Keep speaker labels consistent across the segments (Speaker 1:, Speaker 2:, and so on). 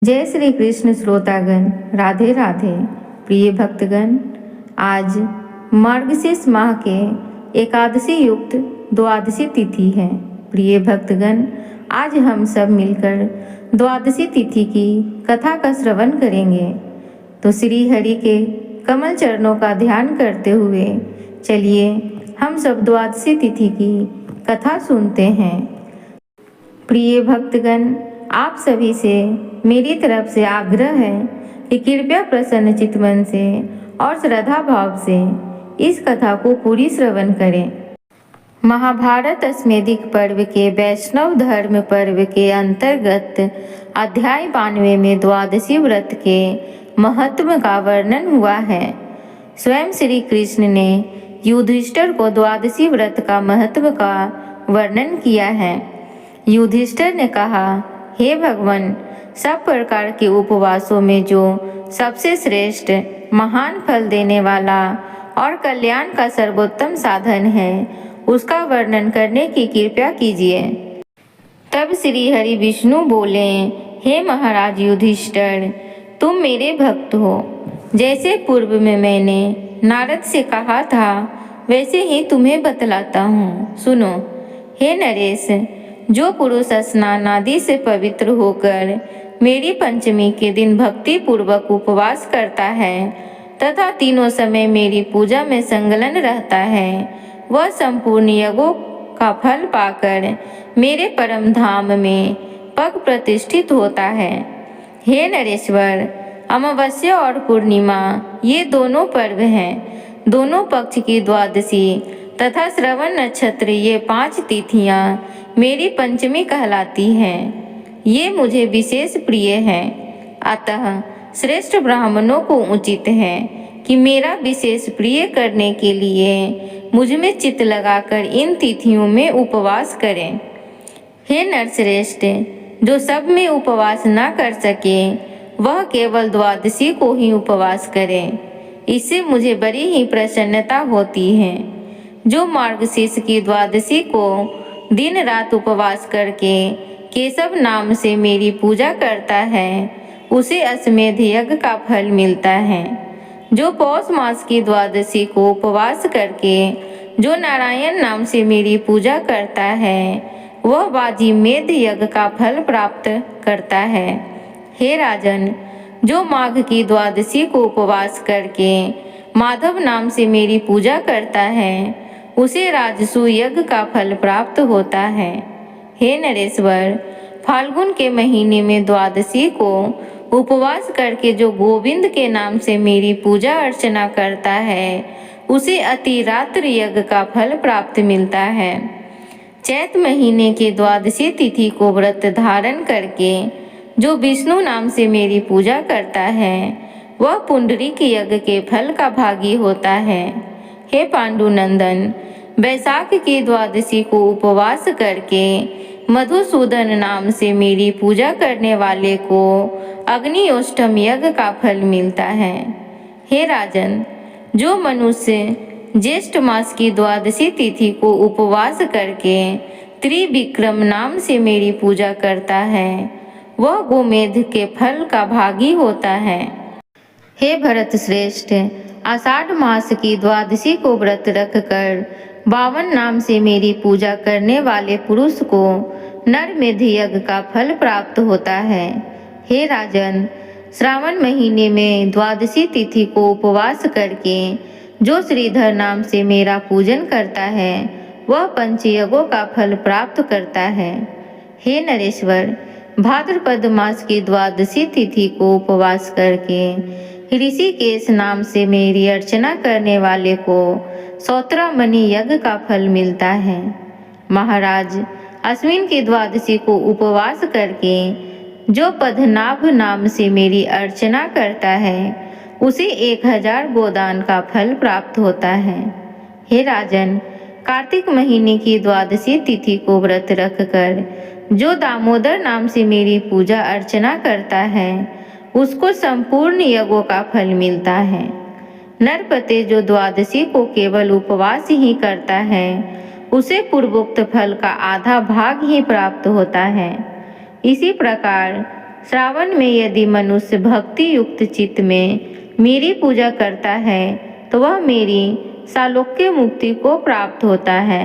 Speaker 1: जय श्री कृष्ण श्रोतागण, राधे राधे। प्रिय भक्तगण, आज मार्गशीर्ष माह के एकादशी युक्त द्वादशी तिथि है। प्रिय भक्तगण, आज हम सब मिलकर द्वादशी तिथि की कथा का श्रवण करेंगे। तो श्री हरि के कमल चरणों का ध्यान करते हुए चलिए हम सब द्वादशी तिथि की कथा सुनते हैं। प्रिय भक्तगण, आप सभी से मेरी तरफ से आग्रह है कि कृपया प्रसन्न चित्त मन से और श्रद्धा भाव से इस कथा को पूरी श्रवण करें। महाभारत अश्वमेधिक पर्व के वैष्णव धर्म पर्व के अंतर्गत अध्याय 92 में द्वादशी व्रत के महत्व का वर्णन हुआ है। स्वयं श्री कृष्ण ने युधिष्ठिर को द्वादशी व्रत का महत्व का वर्णन किया है। युधिष्ठिर ने कहा, हे भगवान, सब प्रकार के उपवासों में जो सबसे श्रेष्ठ, महान फल देने वाला और कल्याण का सर्वोत्तम साधन है, उसका वर्णन करने की कृपा कीजिए। तब श्री हरि विष्णु बोले, हे महाराज युधिष्ठिर, तुम मेरे भक्त हो। जैसे पूर्व में मैंने नारद से कहा था, वैसे ही तुम्हें बतलाता हूँ, सुनो। हे नरेश, जो पुरुष स्नान आदि से पवित्र होकर मेरी पंचमी के दिन भक्ति पूर्वक उपवास करता है तथा तीनों समय मेरी पूजा में संलग्न रहता है, वह संपूर्ण यज्ञों का फल पाकर मेरे परम धाम में पग प्रतिष्ठित होता है। हे नरेश्वर, अमावस्या और पूर्णिमा ये दोनों पर्व हैं। दोनों पक्ष की द्वादशी तथा श्रवण नक्षत्र ये 5 तिथियां मेरी पंचमी कहलाती हैं। ये मुझे विशेष प्रिय हैं। अतः श्रेष्ठ ब्राह्मणों को उचित है कि मेरा विशेष प्रिय करने के लिए मुझ में चित्त लगाकर इन तिथियों में उपवास करें। हे नरश्रेष्ठ, जो सब में उपवास न कर सके वह केवल द्वादशी को ही उपवास करें। इससे मुझे बड़ी ही प्रसन्नता होती है। जो मार्गशीर्ष की द्वादशी को दिन रात उपवास करके केशव नाम से मेरी पूजा करता है, उसे अश्वमेध यज्ञ का फल मिलता है। जो पौष मास की द्वादशी को उपवास करके जो नारायण नाम से मेरी पूजा करता है, वह वाजिमेध यज्ञ का फल प्राप्त करता है। हे राजन, जो माघ की द्वादशी को उपवास करके माधव नाम से मेरी पूजा करता है, उसे राजसूय यज्ञ का फल प्राप्त होता है। हे नरेश्वर, फाल्गुन के महीने में द्वादशी को उपवास करके जो गोविंद के नाम से मेरी पूजा अर्चना करता है, उसे अतिरात्र यज्ञ का फल प्राप्त मिलता है। चैत महीने के द्वादशी तिथि को व्रत धारण करके जो विष्णु नाम से मेरी पूजा करता है, वह पुंडरीक यज्ञ के फल का भागी होता है। हे पांडुनंदन, वैशाख की द्वादशी को उपवास करके मधुसूदन नाम से मेरी पूजा करने वाले को अग्नियोष्टम यज्ञ का फल मिलता है। हे राजन, जो मनुष्य ज्येष्ठ मास की द्वादशी तिथि को उपवास करके त्रिविक्रम नाम से मेरी पूजा करता है, वह गोमेध के फल का भागी होता है। हे भरत श्रेष्ठ, आषाढ़ मास की द्वादशी को व्रत रखकर 52 नाम से मेरी पूजा करने वाले पुरुष को नरमेध यज्ञ का फल प्राप्त होता है। हे राजन, श्रावण महीने में द्वादशी तिथि को उपवास करके जो श्रीधर नाम से मेरा पूजन करता है, वह पंचयज्ञों का फल प्राप्त करता है। हे नरेश्वर, भाद्रपद मास की द्वादशी तिथि को उपवास करके ऋषिकेश नाम से मेरी अर्चना करने वाले को 17 मणि यज्ञ का फल मिलता है। महाराज, अश्विन की द्वादशी को उपवास करके जो पद्मनाभ नाम से मेरी अर्चना करता है, उसे 1000 गोदान का फल प्राप्त होता है। हे राजन, कार्तिक महीने की द्वादशी तिथि को व्रत रखकर जो दामोदर नाम से मेरी पूजा अर्चना करता है, उसको संपूर्ण यज्ञों का फल मिलता है। नरपते जो द्वादशी को केवल उपवास ही करता है, उसे पूर्वोक्त फल का आधा भाग ही प्राप्त होता है। इसी प्रकार श्रावण में यदि मनुष्य भक्ति युक्त चित्त में मेरी पूजा करता है तो वह मेरी सालोक्य मुक्ति को प्राप्त होता है।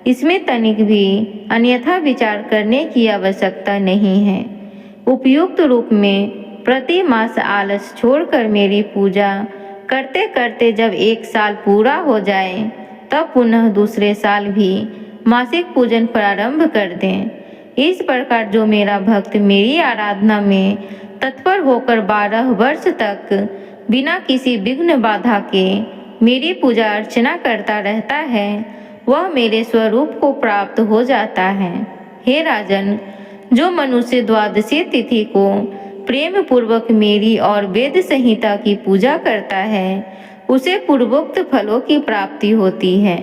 Speaker 1: इसमें तनिक भी अन्यथा विचार करने की आवश्यकता नहीं है। उपयुक्त रूप में प्रति मास आलस छोड़कर मेरी पूजा करते करते जब 1 साल पूरा हो जाए तब पुनः दूसरे साल भी मासिक पूजन प्रारंभ कर दें। इस प्रकार जो मेरा भक्त मेरी आराधना में तत्पर होकर 12 वर्ष तक बिना किसी विघ्न बाधा के मेरी पूजा अर्चना करता रहता है वह मेरे स्वरूप को प्राप्त हो जाता है। हे राजन, जो मनुष्य द्वादशी तिथि को प्रेम पूर्वक मेरी और वेद संहिता की पूजा करता है उसे पूर्वोक्त फलों की प्राप्ति होती है।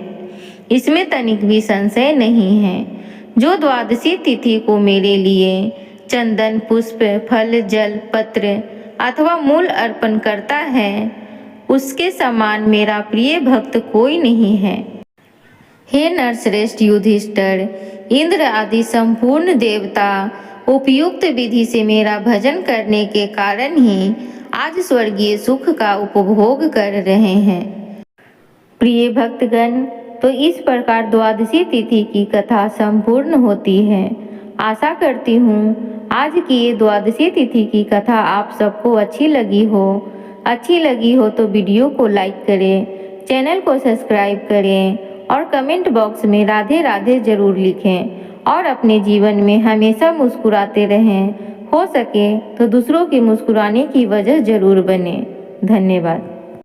Speaker 1: इसमें तनिक भी संशय नहीं है। जो द्वादशी तिथि को मेरे लिए चंदन, पुष्प, फल, जल, पत्र अथवा मूल अर्पण करता है उसके समान मेरा प्रिय भक्त कोई नहीं है। हे नरश्रेष्ठ युधिष्ठिर, इंद्र आदि संपूर्ण देवता उपयुक्त विधि से मेरा भजन करने के कारण ही आज स्वर्गीय सुख का उपभोग कर रहे हैं। प्रिय भक्तगण, तो इस प्रकार द्वादशी तिथि की कथा संपूर्ण होती है। आशा करती हूँ आज की ये द्वादशी तिथि की कथा आप सबको अच्छी लगी हो तो वीडियो को लाइक करें, चैनल को सब्सक्राइब करें और कमेंट बॉक्स में राधे राधे जरूर लिखें और अपने जीवन में हमेशा मुस्कुराते रहें। हो सके तो दूसरों के मुस्कुराने की वजह जरूर बने। धन्यवाद।